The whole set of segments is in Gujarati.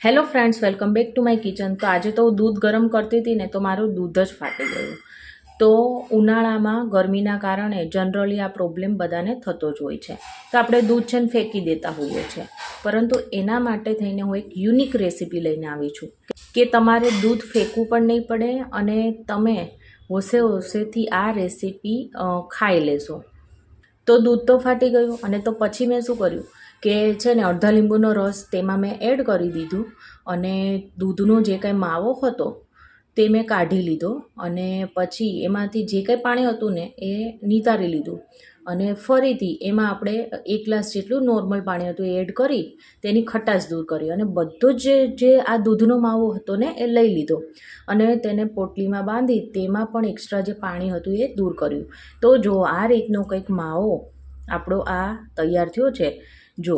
Hello friends, welcome back to my kitchen. તો આજે તો હું દૂધ ગરમ કરતી હતી ને તો મારું દૂધ જ ફાટી ગયું। તો ઉનાળામાં ગરમીના કારણે જનરલી આ પ્રોબ્લેમ બધાને થતો જ હોય છે। તો આપણે દૂધ છે ને ફેંકી દેતા હોઈએ છીએ, પરંતુ એના માટે થઈને હું એક યુનિક રેસીપી લઈને આવી છું કે તમારે દૂધ ફેંકવું પણ નહીં પડે અને તમે હોશેથી આ રેસીપી ખાઈ લેશો। તો દૂધ તો ફાટી ગયું અને તો પછી મેં શું કર્યું કે છે ને અડધા લીંબુનો રસ તેમાં મેં એડ કરી દીધું અને દૂધનો જે કંઈ માવો હતો તે મેં કાઢી લીધો અને પછી એમાંથી જે કંઈ પાણી હતું ને એ નિતારી લીધું અને ફરીથી એમાં આપણે 1 ગ્લાસ જેટલું નોર્મલ પાણી હતું એ એડ કરી તેની ખટાશ દૂર કરી અને બધો જે આ દૂધનો માવો હતો ને એ લઈ લીધો અને તેને પોટલીમાં બાંધી તેમાં પણ એક્સ્ટ્રા જે પાણી હતું એ દૂર કર્યું। તો જો આ રીતનો કંઈક માવો આપણો આ તૈયાર થયો છે। જો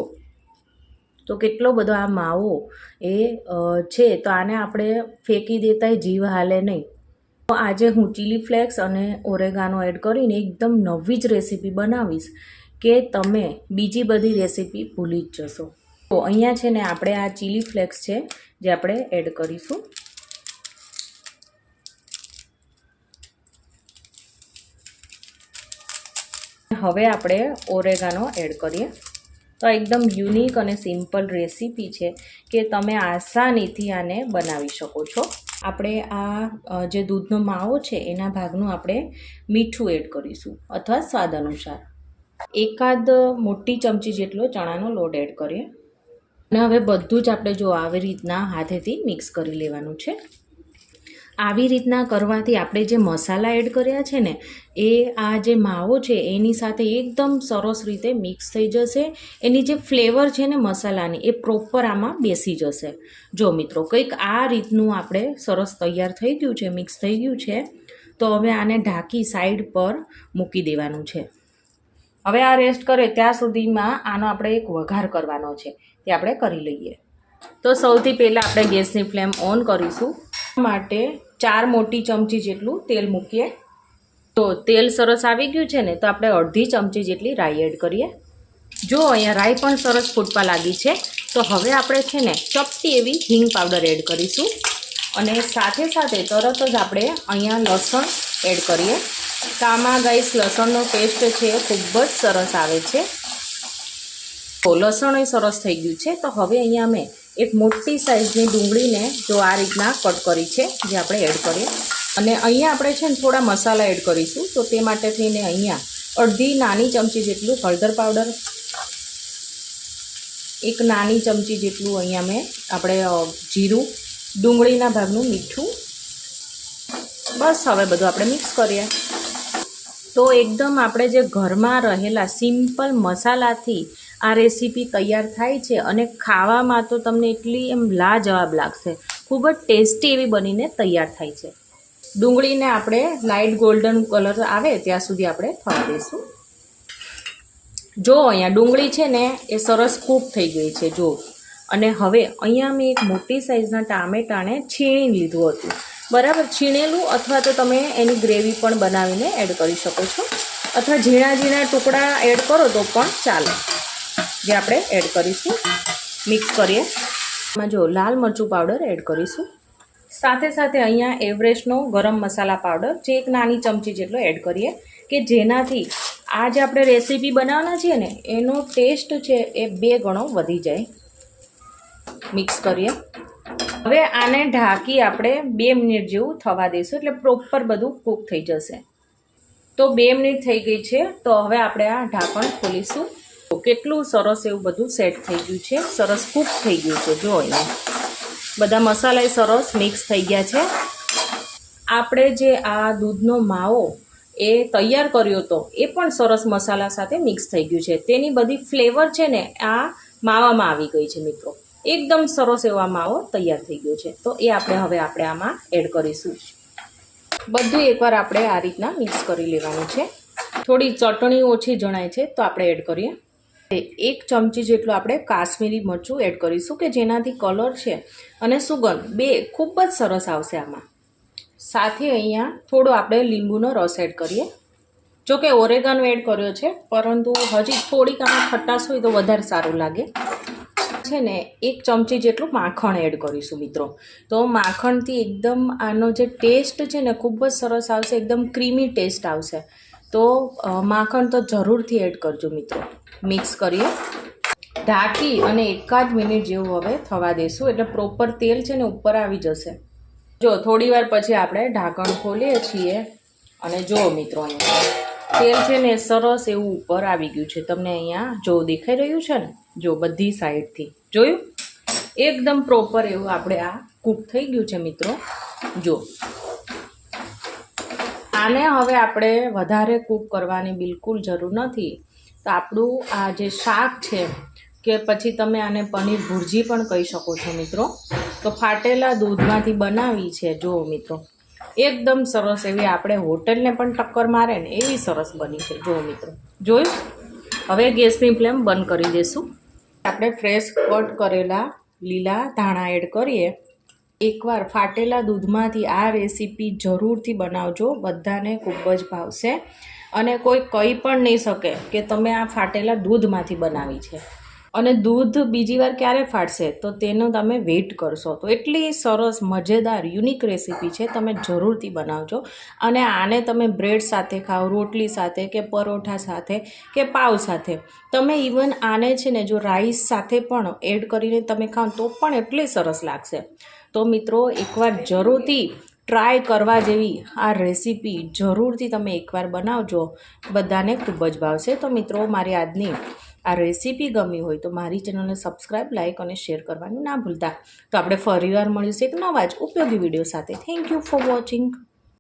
તો કેટલો બધો આ માવો એ છે, તો આને આપણે ફેંકી દેતાય જીવ હાલે નહીં। તો આજે હું ચીલી ફ્લેક્સ અને ઓરેગાનો એડ કરીને એકદમ નવી જ રેસીપી બનાવીશ કે તમે બીજી બધી રેસીપી ભૂલી જ જશો। તો અહીંયા છે ને આપણે આ ચીલી ફ્લેક્સ છે જે આપણે એડ કરીશું। હવે આપણે ઓરેગાનો એડ કરીએ। તો એકદમ યુનિક અને સિમ્પલ રેસીપી છે કે તમે આસાનીથી આને બનાવી શકો છો। આપણે આ જે દૂધનો માવો છે એના ભાગનું આપણે મીઠું એડ કરીશું અથવા સ્વાદ અનુસાર। એકાદ મોટી ચમચી જેટલો ચણાનો લોટ એડ કરીએ અને હવે બધું જ આપણે જો આવી રીતના હાથેથી મિક્સ કરી લેવાનું છે। આવી રીતના કરવાથી આપણે જે મસાલા એડ કર્યા છે ને એ આ જે માવો છે એની સાથે એકદમ સરસ રીતે મિક્સ થઈ જશે। એની જે ફ્લેવર છે ને મસાલાની એ પ્રોપર આમાં બેસી જશે। જો મિત્રો કંઈક આ રીતનું આપણે સરસ તૈયાર થઈ ગયું છે, મિક્સ થઈ ગયું છે। તો હવે આને ઢાંકી સાઈડ પર મૂકી દેવાનું છે। હવે આ રેસ્ટ કરે ત્યાં સુધીમાં આનો આપણે એક વઘાર કરવાનો છે, તે આપણે કરી લઈએ। તો સૌથી પહેલાં આપણે ગેસની ફ્લેમ ઓન કરીશું। માટે 4 મોટી ચમચી જેટલું તેલ મૂકીએ। તો તેલ સરસ આવી ગયું છે ને તો આપણે અડધી ચમચી જેટલી રાઈ એડ કરીએ। જો અહીંયા રાઈ પણ સરસ ફૂટવા લાગી છે તો હવે આપણે છે ને ચપટી એવી હિંગ પાવડર એડ કરીશું અને સાથે સાથે તરત જ આપણે અહીંયા લસણ એડ કરીએ। તો આમાં ગાઈસ લસણનો ટેસ્ટ છે ખૂબ જ સરસ આવે છે। તો લસણ એ સરસ થઈ ગયું છે। તો હવે અહીંયા મેં એક મોટી સાઇઝની ડુંગળીને જો આ રીતના કટ કરી છે જે આપણે એડ કરીએ અને અહીંયા આપણે છે ને થોડા મસાલા એડ કરીશું। તો તે માટે થઈને અહીંયા અડધી નાની ચમચી જેટલું હળદર પાવડર, 1 નાની ચમચી જેટલું અહીંયા મેં આપણે જીરું, ડુંગળીના ભાગનું મીઠું, બસ હવે બધું આપણે મિક્સ કરીએ। તો એકદમ આપણે જે ઘરમાં રહેલા સિમ્પલ મસાલાથી આ રેસીપી તૈયાર થાય છે અને ખાવામાં તો તમને એટલી એમ લાજવાબ લાગશે। ખૂબ જ ટેસ્ટી એવી બનીને તૈયાર થાય છે। ડુંગળીને આપણે લાઇટ ગોલ્ડન કલર આવે ત્યાં સુધી આપણે થવા દઈશું। જો અહીંયા ડુંગળી છે ને એ સરસ કૂક થઈ ગઈ છે જો। અને હવે અહીંયા મેં એક મોટી સાઇઝના ટામેટાને છીણી લીધું હતું, બરાબર। છીણેલું અથવા તો તમે એની ગ્રેવી પણ બનાવીને એડ કરી શકો છો અથવા ઝીણા ઝીણા ટુકડા એડ કરો તો પણ ચાલે, જે આપણે એડ કરીશું। મિક્સ કરીએ। એમાં જો લાલ મરચું પાવડર એડ કરીશું, સાથે સાથે અહીંયા એવરેસ્ટનો ગરમ મસાલા પાવડર જે 1 નાની ચમચી જેટલો એડ કરીએ કે જેનાથી આ જે આપણે રેસીપી બનાવવાના છીએ ને એનો ટેસ્ટ છે એ 2 ગણો વધી જાય। મિક્સ કરીએ। હવે આને ઢાંકી આપણે 2 મિનિટ જેવું થવા દઈશું એટલે પ્રોપર બધું કૂક થઈ જશે। તો 2 મિનિટ થઈ ગઈ છે તો હવે આપણે આ ઢાંકણ ખોલીશું। તો કેટલું સરસ એવું બધું સેટ થઈ ગયું છે, સરસ કૂક થઈ ગયું છે। જો અહીંયા બધા મસાલા સરસ મિક્સ થઈ ગયા છે। આપણે જે આ દૂધનો માવો એ તૈયાર કર્યો હતો એ પણ સરસ મસાલા સાથે મિક્સ થઈ ગયું છે। તેની બધી ફ્લેવર છે ને આ માવામાં આવી ગઈ છે મિત્રો। એકદમ સરસ એવો આ માવો તૈયાર થઈ ગયો છે। તો એ હવે આપણે આમાં એડ કરીશું। બધું એકવાર આપણે આ રીતના મિક્સ કરી લેવાનું છે। થોડી ચટણી ઓછી જણાય છે તો આપણે એડ કરીએ। 1 ચમચી જેટલું આપણે કાશ્મીરી મરચું એડ કરીશું કે જેનાથી કલર છે અને સુગંધ 2 ખૂબ જ સરસ આવશે આમાં। સાથે અહીંયા થોડો આપણે લીંબુનો રસ એડ કરીએ। જો કે ઓરેગાનો એડ કર્યો છે પરંતુ હજી થોડીક આમાં ખટાશ હોય તો વધારે સારું લાગે। છે ને 1 ચમચી જેટલું માખણ એડ કરીશું મિત્રો. તો માખણથી એકદમ આનો જે ટેસ્ટ છે ને ખૂબ જ સરસ આવશે, એકદમ ક્રીમી ટેસ્ટ આવશે. તો માખણ તો જરૂરથી એડ કરજો મિત્રો. મિક્સ કરીએ, ઢાંકી અને 1 મિનિટ જેવું હવે થવા દેશું, એટલે પ્રોપર તેલ છે ને ઉપર આવી જશે. જો થોડી વાર પછી આપણે ઢાંકણ ખોલીએ છીએ અને જુઓ મિત્રો, અહીંયા તેલ છે ને સરસ એવું ઉપર આવી ગયું છે. તમને અહીંયા જો દેખાઈ રહ્યું છે ને, જો બધી સાઈડથી જોયું, એકદમ પ્રોપર એવું આપણે આ કૂક થઈ ગયું છે મિત્રો. જો આને હવે આપણે વધારે કૂક કરવાની બિલકુલ જરૂર નથી. તો આપણું આ જે શાક છે કે પછી તમે આને પનીર ભુરજી પણ કહી શકો છો મિત્રો, તો ફાટેલા દૂધમાંથી બનાવી છે. જુઓ મિત્રો, એકદમ સરસ એવી આપણે હોટલને પણ ટક્કર મારે ને એવી સરસ બની છે. જુઓ મિત્રો, જોયું. હવે ગેસની ફ્લેમ બંધ કરી દઈશું. આપણે ફ્રેશ કટ કરેલા લીલા ધાણા એડ કરીએ. એકવાર ફાટેલા દૂધમાંથી આ રેસીપી જરૂરથી બનાવજો, બધાને ખૂબ જ ભાવશે અને કોઈ કહી પણ નહીં શકે કે તમે આ ફાટેલા દૂધમાંથી બનાવી છે. અને દૂધ બીજી વાર ક્યારે ફાટશે તો તેનો તમે વેઇટ કરશો. તો એટલી સરસ મજેદાર યુનિક રેસીપી છે, તમે જરૂરથી બનાવજો. અને આને તમે બ્રેડ સાથે ખાઓ, રોટલી સાથે કે પરોઠા સાથે કે પાવ સાથે. તમે ઇવન આને છે ને જો રાઈસ સાથે પણ એડ કરીને તમે ખાઓ તો પણ એટલી સરસ લાગશે. તો મિત્રો એકવાર જરૂરથી ટ્રાય કરવા જેવી આ રેસીપી જરૂરથી તમે એકવાર બનાવજો, બધાને ખૂબ જ ભાવશે. તો મિત્રો મારી આજની આ રેસીપી ગમી હોય તો મારી ચેનલને સબસ્ક્રાઈબ, લાઇક અને શેર કરવાનું ના ભૂલતા. તો આપણે ફરીવાર મળીશું એક નવા જ ઉપયોગી વિડીયો સાથે. Thank you for watching.